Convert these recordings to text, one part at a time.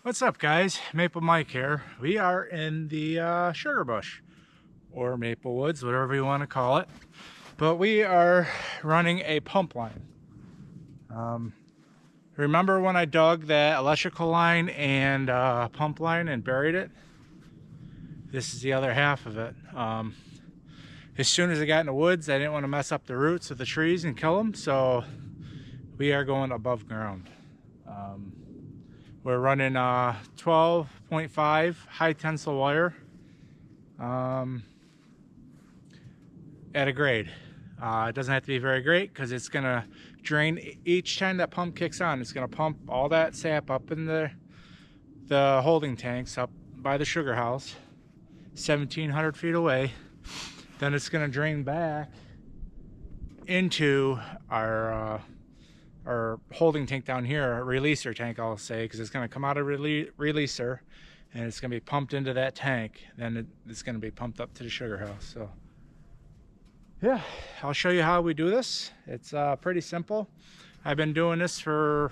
What's up, guys? Maple Mike here. We are in the sugarbush or maple woods, whatever you want to call it, but we are running a pump line. Remember when I dug that electrical line and pump line and buried it? This is the other half of it. As soon as I got in the woods, I didn't want to mess up the roots of the trees and kill them, so we are going above ground. We're running 12.5 high tensile wire at a grade. It doesn't have to be very great because it's going to drain each time that pump kicks on. It's going to pump all that sap up in the holding tanks up by the sugar house, 1,700 feet away. Then it's going to drain back into our holding tank down here, a releaser tank, I'll say, because it's going to come out of releaser and it's going to be pumped into that tank. Then it's going to be pumped up to the sugar house. So yeah, I'll show you how we do this. It's pretty simple. I've been doing this I've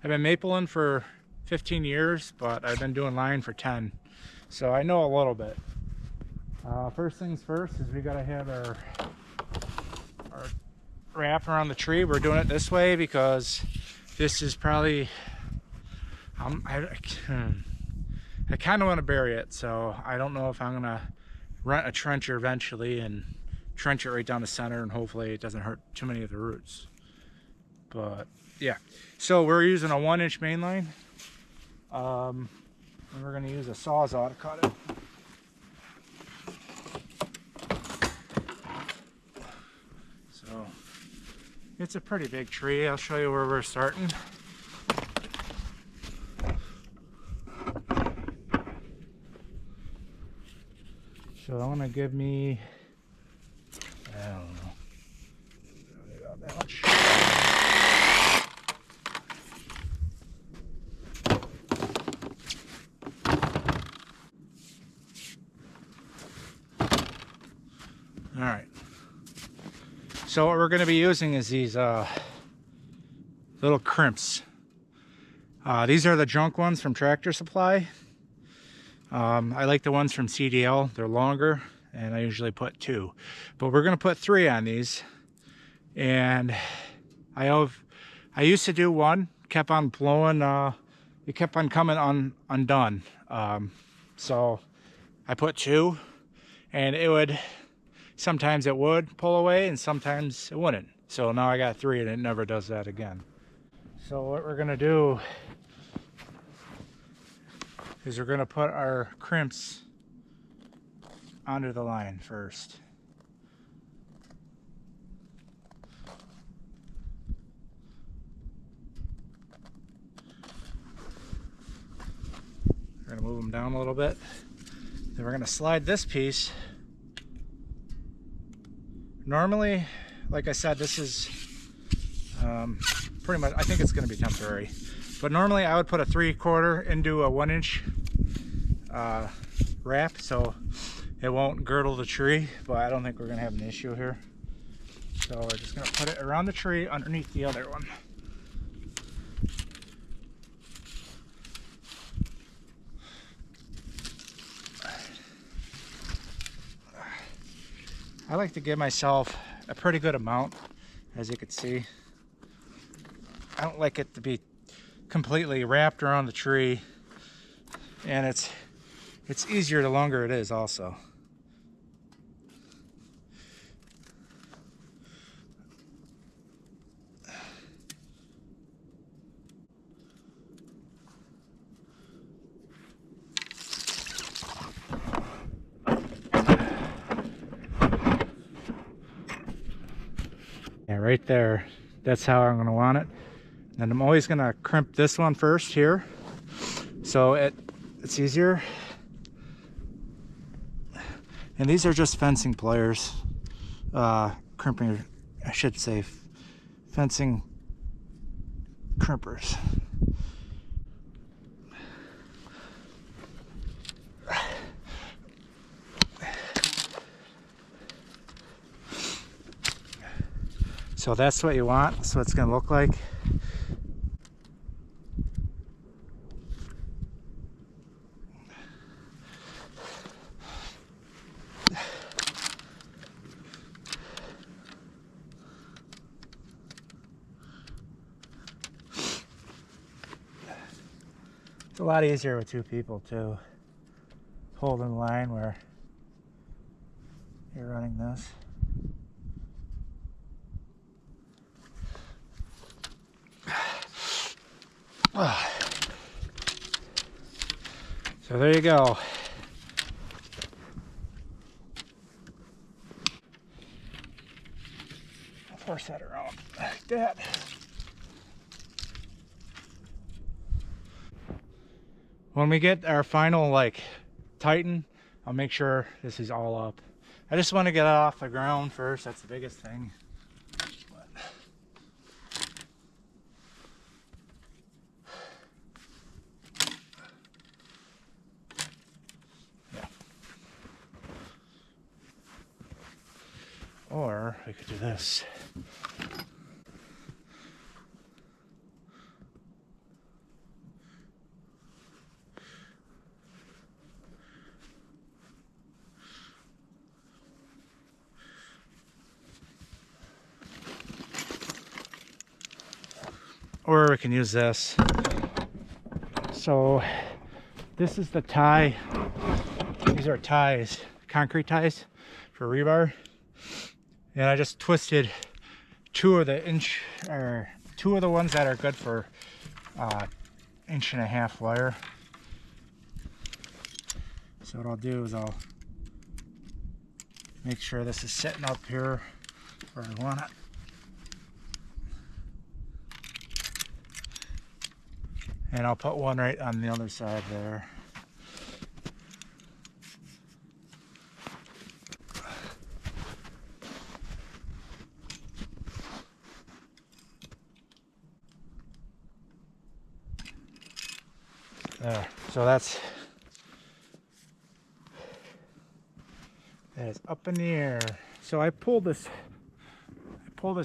been mapling for 15 years, but I've been doing line for 10. So I know a little bit. First things first is we got to have our wrap around the tree. We're doing it this way because this is probably I kind of want to bury it, so I don't know if I'm gonna rent a trencher eventually and trench it right down the center, and hopefully it doesn't hurt too many of the roots. But yeah, so we're using a 1-inch main line, and we're going to use a sawzall to cut it. It's a pretty big tree. I'll show you where we're starting. So I want to give me, I don't know, about that much. All right. So what we're going to be using is these little crimps. These are the junk ones from Tractor Supply. I like the ones from CDL. They're longer, and I usually put 2. But we're going to put 3 on these. And I used to do 1, kept on blowing. It kept on coming undone. So I put 2, and it would. Sometimes it would pull away and sometimes it wouldn't. So now I got 3 and it never does that again. So what we're gonna do is we're gonna put our crimps onto the line first. We're gonna move them down a little bit. Then we're gonna slide this piece. Normally, like I said, this is pretty much, I think it's going to be temporary. But normally I would put a 3/4 into a 1-inch wrap so it won't girdle the tree, but I don't think we're going to have an issue here. So we're just going to put it around the tree underneath the other one. I like to give myself a pretty good amount, as you can see. I don't like it to be completely wrapped around the tree, and it's easier the longer it is also. Yeah, right there. That's how I'm going to want it. And I'm always going to crimp this one first here, so it's easier. And these are just fencing pliers, crimping, I should say, fencing crimpers. So that's what you want. That's what it's going to look like. It's a lot easier with two people too. Holding the line where you're running this. So there you go. Force that around like that. When we get our final like tighten, I'll make sure this is all up. I just want to get it off the ground first. That's the biggest thing. Yeah. Or we could do this. Or we can use this. So this is the tie. These are ties, concrete ties for rebar. And I just twisted two of the ones that are good for 1.5 inch wire. So what I'll do is I'll make sure this is sitting up here where I want it. And I'll put one right on the other side there. There. So that is up in the air. So I pulled this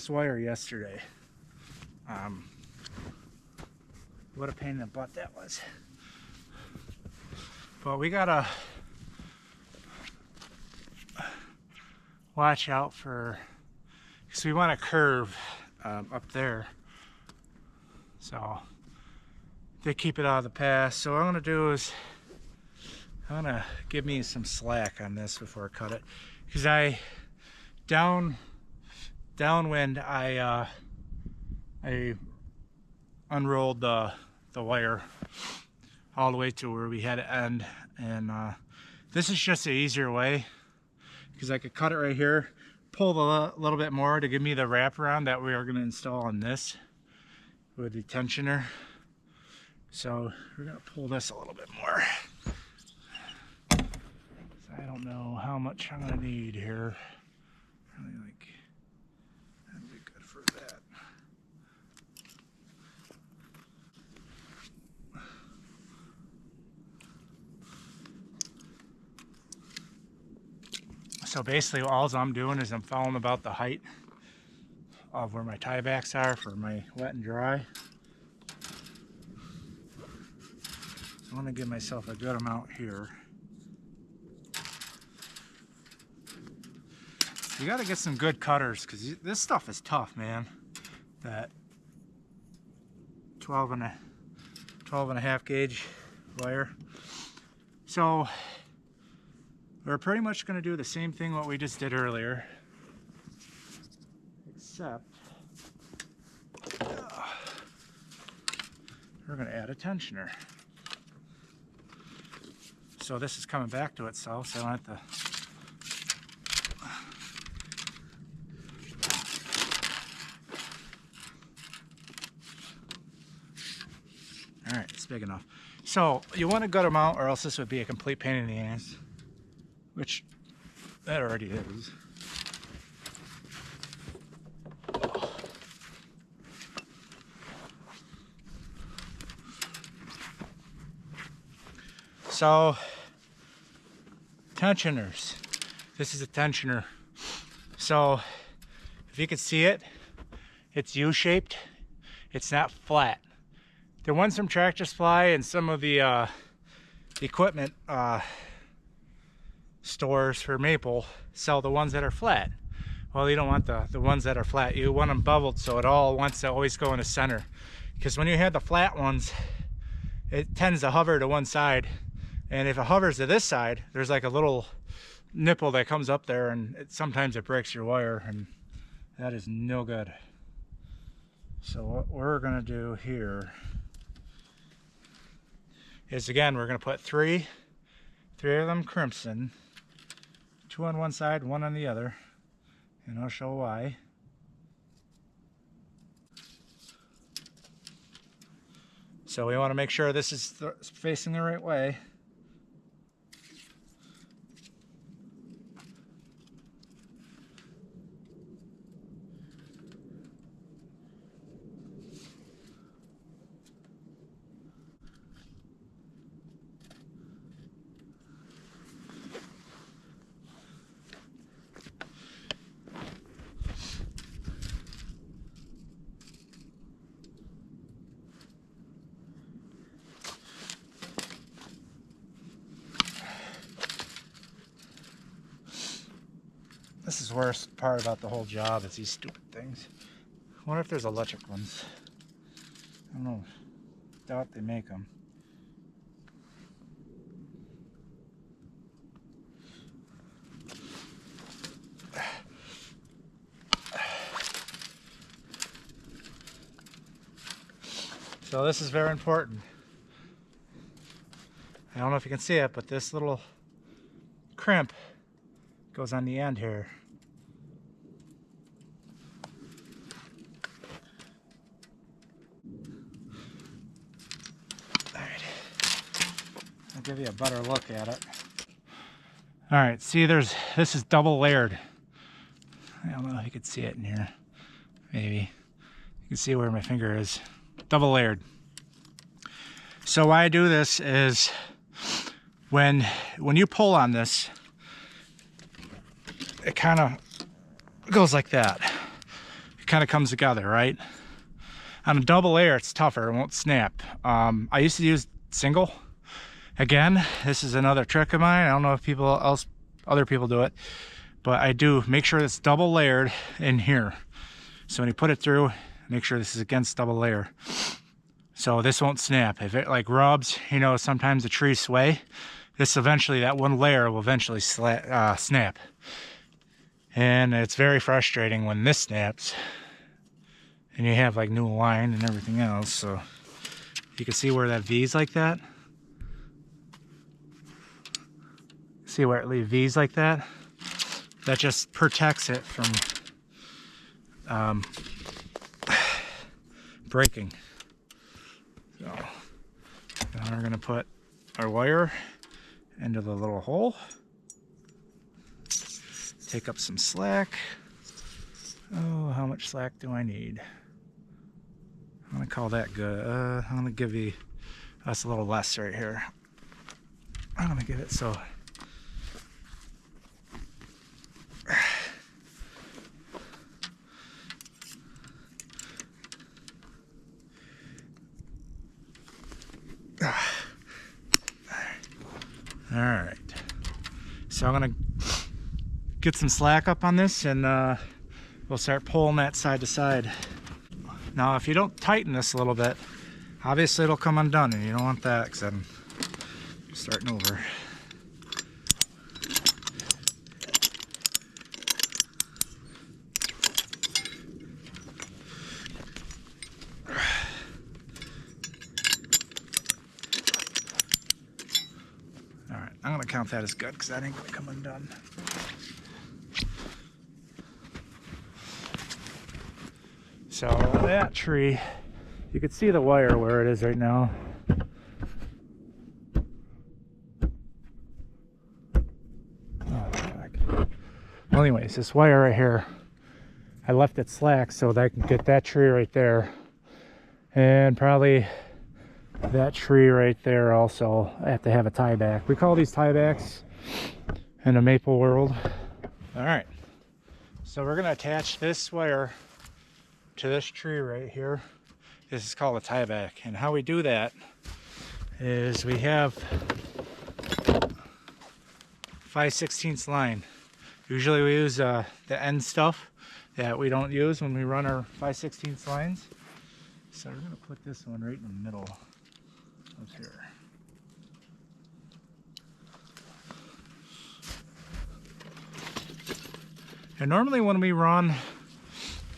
wire yesterday. What a pain in the butt that was. But we gotta watch out for, because we want to curve up there. So they keep it out of the path. So what I'm gonna do is I'm gonna give me some slack on this before I cut it, because downwind I unrolled the wire all the way to where we had to end, and this is just an easier way, because I could cut it right here, pull a little bit more to give me the wraparound that we are going to install on this with the tensioner. So we're going to pull this a little bit more. I don't know how much I'm going to need here. Probably like, that'd be good for that. So basically all I'm doing is I'm following about the height of where my tiebacks are for my wet and dry. So I want to give myself a good amount here. You got to get some good cutters, because this stuff is tough, man. That 12 and a half gauge wire. So we're pretty much going to do the same thing what we just did earlier, except we're going to add a tensioner. So this is coming back to itself, so I don't have to. All right, it's big enough. So you want a good amount, or else this would be a complete pain in the ass. Which that already is. So tensioners. This is a tensioner. So if you can see it, it's U-shaped. It's not flat. The ones from Tractor Supply and some of the equipment stores for maple sell the ones that are flat. Well, you don't want the ones that are flat. You want them beveled so it all wants to always go in the center. Because when you have the flat ones, it tends to hover to one side. And if it hovers to this side, there's like a little nipple that comes up there, and sometimes it breaks your wire, and that is no good. So what we're gonna do here is, again, we're gonna put three of them crimson, 2 on one side, 1 on the other, and I'll show why. So we want to make sure this is facing the right way. This is the worst part about the whole job, is these stupid things. I wonder if there's electric ones. I don't know. Doubt they make them. So this is very important. I don't know if you can see it, but this little crimp goes on the end here. Alright, I'll give you a better look at it. Alright, see, this is double layered. I don't know if you can see it in here. Maybe. You can see where my finger is. Double layered. So why I do this is when you pull on this, it kind of goes like that. It kind of comes together, right? On a double layer, it's tougher. It won't snap. I used to use single. Again, this is another trick of mine. I don't know if other people do it, but I do make sure it's double layered in here. So when you put it through, make sure this is against double layer. So this won't snap. If it like rubs, you know, sometimes the trees sway. That one layer will eventually snap. And it's very frustrating when this snaps and you have like new line and everything else. So you can see where that V's like that. See where it leaves V's like that? That just protects it from breaking. So now we're gonna put our wire into the little hole. Take up some slack. Oh, how much slack do I need? I'm gonna call that good. I'm gonna give us a little less right here. I'm gonna give it so. All right. So I'm gonna get some slack up on this, and we'll start pulling that side to side. Now, if you don't tighten this a little bit, obviously it'll come undone, and you don't want that, because I'm starting over. All right, I'm gonna count that as good, because that ain't gonna come undone. So that tree, you can see the wire where it is right now. Oh, heck. Well, anyways, this wire right here, I left it slack so that I can get that tree right there. And probably that tree right there also. I have to have a tie back. We call these tie backs in the maple world. All right, so we're gonna attach this wire to this tree right here. This is called a tie back, and how we do that is we have 5/16 line. Usually we use the end stuff that we don't use when we run our 5/16 lines. So we're gonna put this one right in the middle of here. And normally when we run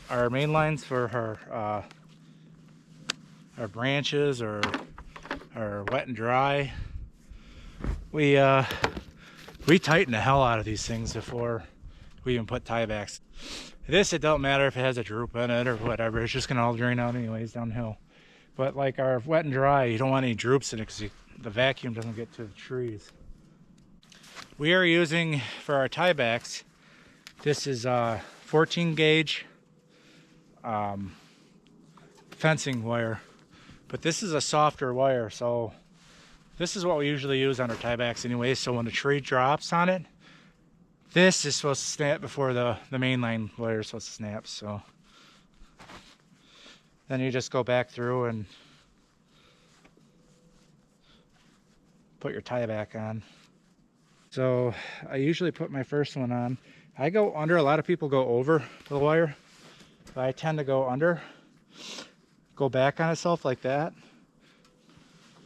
our main lines for our branches or our wet and dry, we tighten the hell out of these things before we even put tiebacks. This, it don't matter if it has a droop in it or whatever, it's just gonna all drain out anyways downhill. But like our wet and dry, you don't want any droops in it because the vacuum doesn't get to the trees. We are using for our tiebacks, this is 14 gauge fencing wire, but this is a softer wire, so this is what we usually use on our tiebacks anyway. So when the tree drops on it, this is supposed to snap before the main line wire is supposed to snap. So then you just go back through and put your tieback on. So I usually put my first one on. I go under. A lot of people go over the wire, but I tend to go under, go back on itself like that.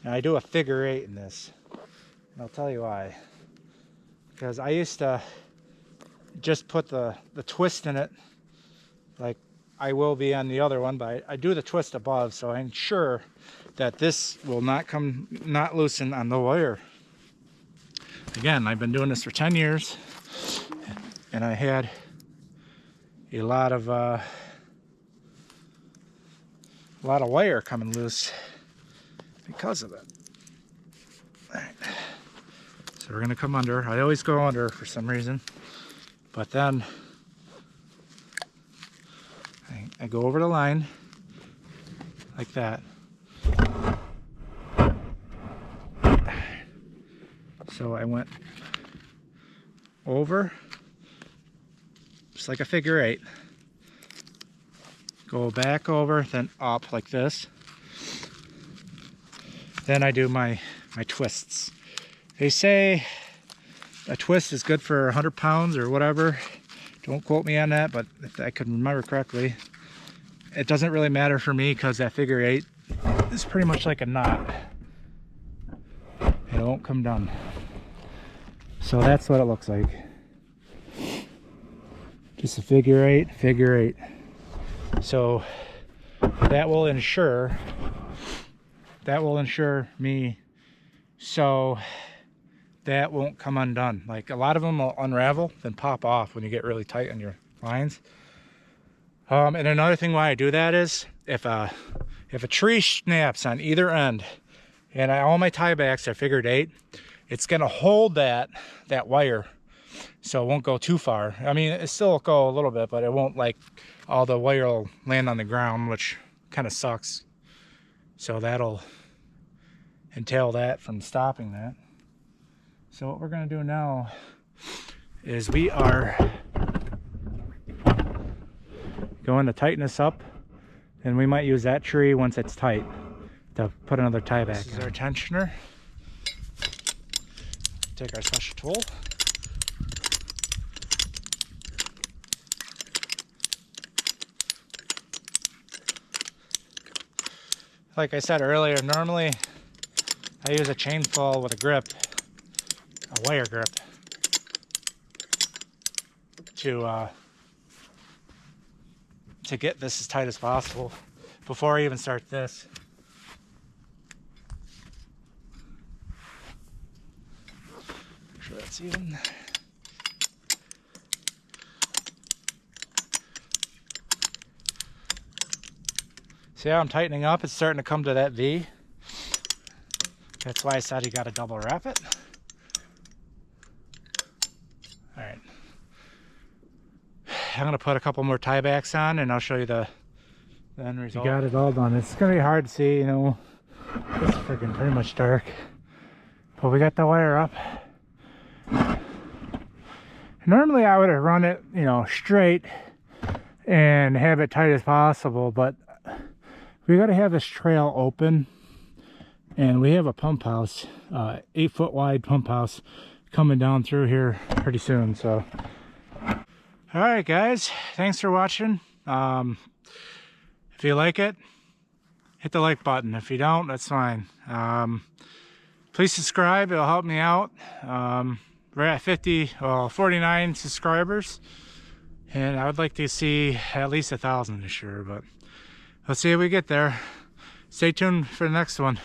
And I do a figure 8 in this. And I'll tell you why. Because I used to just put the twist in it like I will be on the other one, but I do the twist above, so I ensure that this will not loosen on the wire. Again, I've been doing this for 10 years, and I had a lot of wire coming loose because of it. All right. So we're gonna come under. I always go under for some reason, but then I go over the line like that. So I went over, just like a figure 8. Go back over, then up like this. Then I do my twists. They say a twist is good for 100 pounds or whatever. Don't quote me on that, but if I can remember correctly, it doesn't really matter for me because that figure 8 is pretty much like a knot. It won't come down. So that's what it looks like. Just a figure 8, figure 8. So that will ensure me, so that won't come undone. Like a lot of them will unravel, then pop off when you get really tight on your lines. And another thing why I do that is if a tree snaps on either end, and all my tiebacks are figured 8, it's gonna hold that wire, so it won't go too far. I mean, it still will go a little bit, but it won't, like, all the wire will land on the ground, which kind of sucks. So that'll entail that from stopping that. So what we're gonna do now is we are going to tighten this up, and we might use that tree once it's tight to put another tie back. This is our tensioner. Take our special tool. Like I said earlier, normally I use a chainsaw with a grip, a wire grip, to get this as tight as possible before I even start this. Make sure that's even. See how I'm tightening up? It's starting to come to that V. That's why I said you got to double wrap it. All right. I'm going to put a couple more tiebacks on, and I'll show you the end result. You got it all done. It's going to be hard to see, you know. It's freaking pretty much dark. But we got the wire up. Normally I would have run it, you know, straight and have it tight as possible, but we got to have this trail open, and we have a pump house, 8-foot wide pump house coming down through here pretty soon. So all right guys, thanks for watching. If you like it, hit the like button. If you don't, that's fine. Please subscribe, it'll help me out. We're at 49 subscribers, And I would like to see at least 1,000 this year, but let's see if we get there. Stay tuned for the next one.